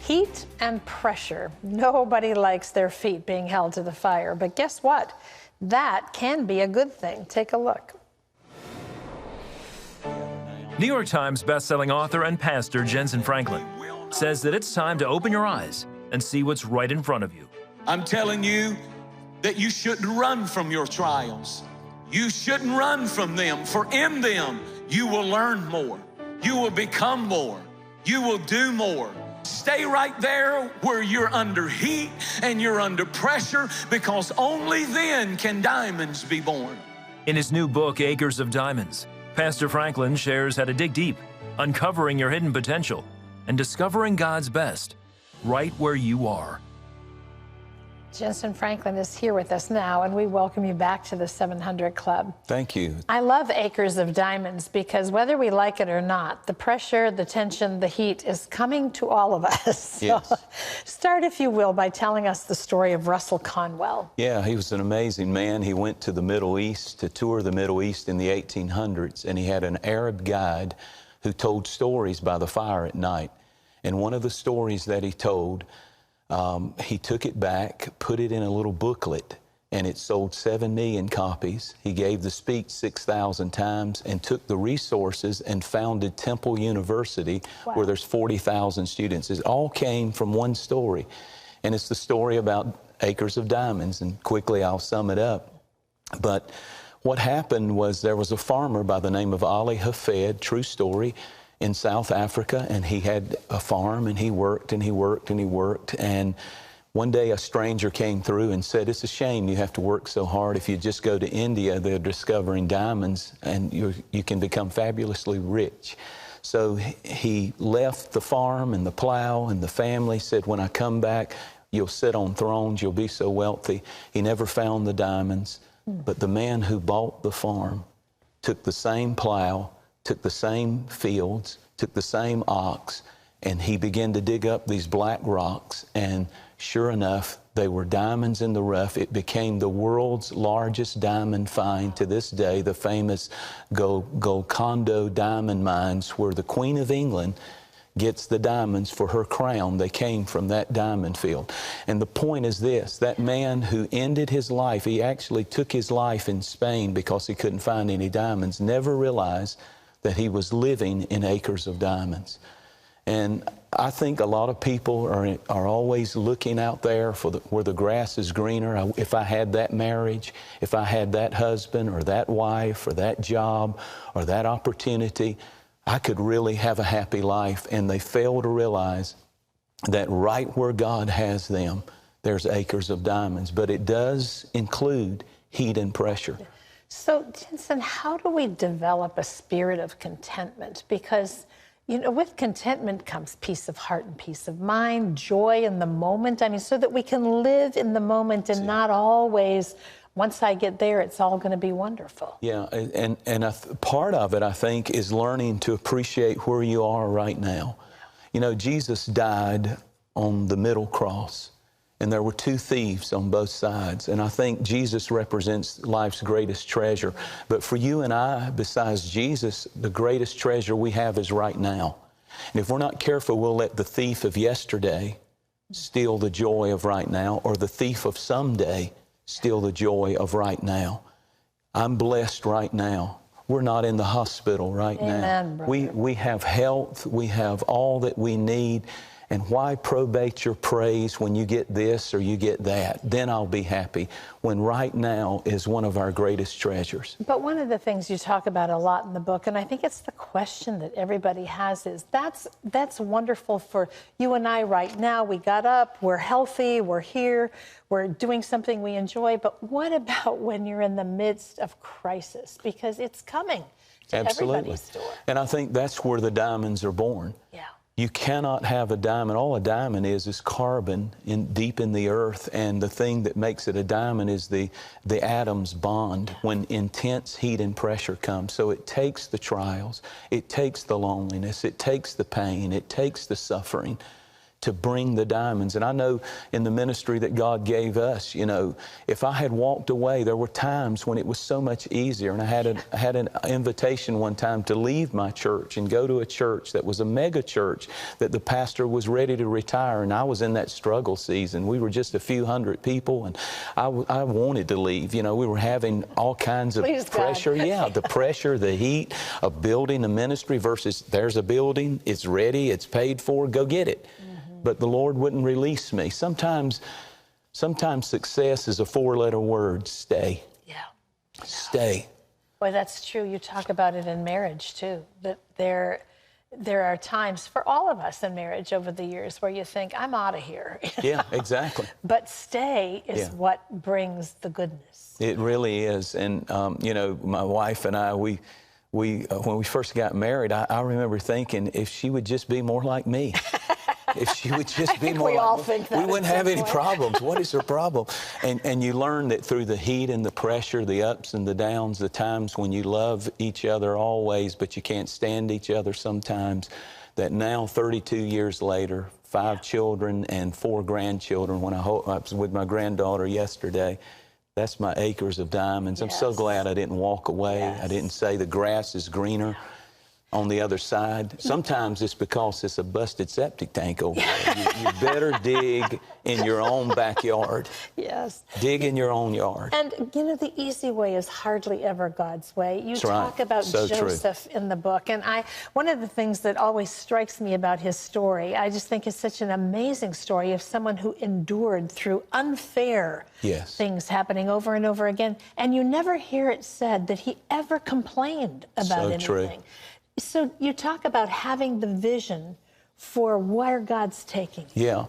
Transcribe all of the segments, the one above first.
Heat and pressure. Nobody likes their feet being held to the fire, but guess what? That can be a good thing. Take a look. New York Times bestselling author and pastor Jentezen Franklin says that it's time to open your eyes and see what's right in front of you. I'm telling you that you shouldn't run from your trials. You shouldn't run from them, for in them you will learn more. You will become more. You will do more. Stay right there where you're under heat and you're under pressure, because only then can diamonds be born. In his new book, Acres of Diamonds, Pastor Franklin shares how to dig deep, uncovering your hidden potential, and discovering God's best right where you are. Jentezen Franklin is here with us now, and we welcome you back to the 700 Club. Thank you. I love Acres of Diamonds because whether we like it or not, the pressure, the tension, the heat is coming to all of us. Yes. So start, if you will, by telling us the story of Russell Conwell. Yeah, he was an amazing man. He went to the Middle East to tour the Middle East in the 1800s, and he had an Arab guide who told stories by the fire at night. And one of the stories that he told, he took it back, put it in a little booklet, and it sold 7 million copies. He gave the speech 6,000 times and took the resources and founded Temple University, wow, where there's 40,000 students. It all came from one story, and it's the story about Acres of Diamonds, and quickly I'll sum it up. But what happened was there was a farmer by the name of Ali Hafed, true story, in South Africa, and he had a farm, and he worked and he worked and he worked. And one day a stranger came through and said, "It's a shame you have to work so hard. If you just go to India, they're discovering diamonds and you can become fabulously rich." So he left the farm and the plow and the family, said, "When I come back, you'll sit on thrones, you'll be so wealthy." He never found the diamonds, but the man who bought the farm took the same plow, took the same fields, took the same ox, and he began to dig up these black rocks, and sure enough, they were diamonds in the rough. It became the world's largest diamond find to this day, the famous Golconda diamond mines, where the Queen of England gets the diamonds for her crown. They came from that diamond field. And the point is this: that man who ended his life, he actually took his life in Spain because he couldn't find any diamonds, never realized that he was living in acres of diamonds. And I think a lot of people are always looking out there for where the grass is greener. If I had that marriage, if I had that husband or that wife or that job or that opportunity, I could really have a happy life. And they fail to realize that right where God has them, there's acres of diamonds. But it does include heat and pressure. So, Jentezen, how do we develop a spirit of contentment? Because, you know, with contentment comes peace of heart and peace of mind, joy in the moment. I mean, so that we can live in the moment and not always, once I get there, it's all going to be wonderful. Yeah, and part of it, I think, is learning to appreciate where you are right now. You know, Jesus died on the middle cross, and there were 2 thieves on both sides. And I think Jesus represents life's greatest treasure. But for you and I, besides Jesus, the greatest treasure we have is right now. And if we're not careful, we'll let the thief of yesterday steal the joy of right now, or the thief of someday steal the joy of right now. I'm blessed right now. We're not in the hospital right Amen, now. brother. We have health. We have all that we need. And why probate your praise when you get this or you get that? Then I'll be happy, when right now is one of our greatest treasures. But one of the things you talk about a lot in the book, and I think it's the question that everybody has, is that's wonderful for you and I right now. We got up, we're healthy, we're here, we're doing something we enjoy. But what about when you're in the midst of crisis? Because it's coming to everybody's door. And I think that's where the diamonds are born. Yeah. You cannot have a diamond. All a diamond is carbon deep in the earth, and the thing that makes it a diamond is the atoms bond when intense heat and pressure come. So it takes the trials, it takes the loneliness, it takes the pain, it takes the suffering to bring the diamonds. And I know in the ministry that God gave us, you know, if I had walked away, there were times when it was so much easier. And I had an invitation one time to leave my church and go to a church that was a mega church that the pastor was ready to retire. And I was in that struggle season. We were just a few hundred people, and I wanted to leave. You know, we were having all kinds of pressure. Yeah, the pressure, the heat of building a ministry versus there's a building, it's ready, it's paid for, go get it. But the Lord wouldn't release me. Sometimes success is a four-letter word, stay. Yeah. Stay. Boy, that's true. You talk about it in marriage, too, that there are times for all of us in marriage over the years where you think, I'm out of here. Yeah, exactly. But stay is what brings the goodness. It really is. And, you know, my wife and I, when we first got married, I remember thinking, if she would just be more like me. If she would just be more like me, we wouldn't have any problems. What is her problem? And you learn that through the heat and the pressure, the ups and the downs, the times when you love each other always, but you can't stand each other sometimes, that now 32 years later, 5 children and 4 grandchildren, when I was with my granddaughter yesterday, that's my acres of diamonds. I'm so glad I didn't walk away. I didn't say the grass is greener on the other side. Sometimes it's because it's a busted septic tank over there. You better dig in your own backyard. Yes. Dig in your own yard. And, you know, the easy way is hardly ever God's way. You talk about Joseph in the book, and one of the things that always strikes me about his story, I just think is such an amazing story of someone who endured through unfair things happening over and over again, and you never hear it said that he ever complained about anything. True. So you talk about having the vision for where God's taking you. Yeah.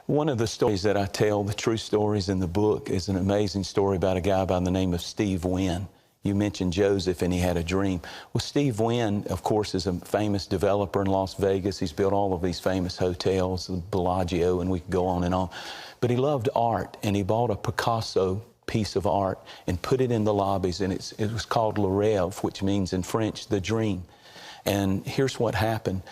One of the stories that I tell, the true stories in the book, is an amazing story about a guy by the name of Steve Wynn. You mentioned Joseph and he had a dream. Well, Steve Wynn, of course, is a famous developer in Las Vegas. He's built all of these famous hotels, the Bellagio, and we could go on and on. But he loved art, and he bought a Picasso piece of art and put it in the lobbies, and it was called Le Rêve, which means in French, the dream. And here's what happened.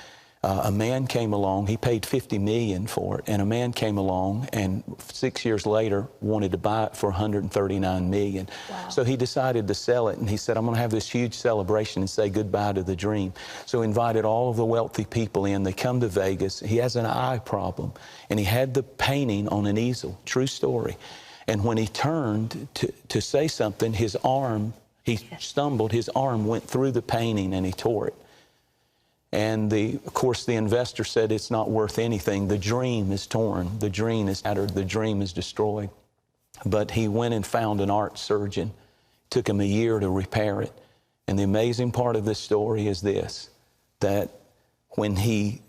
A man came along, he paid $50 million for it, and a man came along and 6 years later wanted to buy it for $139 million. Wow. So he decided to sell it, and he said, I'm going to have this huge celebration and say goodbye to the dream. So he invited all of the wealthy people in. They come to Vegas. He has an eye problem, and he had the painting on an easel, true story. And when he turned to say something, his arm, he stumbled, his arm went through the painting and he tore it. And of course, the investor said it's not worth anything. The dream is torn. The dream is shattered. The dream is destroyed. But he went and found an art surgeon. It took him a year to repair it. And the amazing part of this story is this, that when he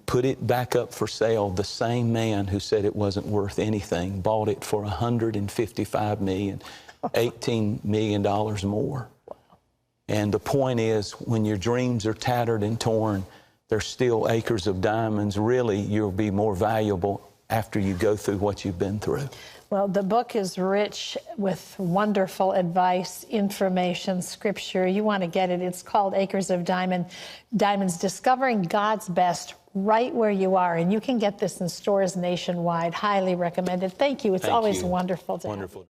put it back up for sale, the same man who said it wasn't worth anything bought it for $155 million, $18 million more. And the point is, when your dreams are tattered and torn, there's still acres of diamonds. Really, you'll be more valuable after you go through what you've been through. Well, the book is rich with wonderful advice, information, scripture. You want to get it. It's called Acres of Diamonds, Discovering God's Best right where you are. And you can get this in stores nationwide. Highly recommended. Thank you. It's always wonderful to have you.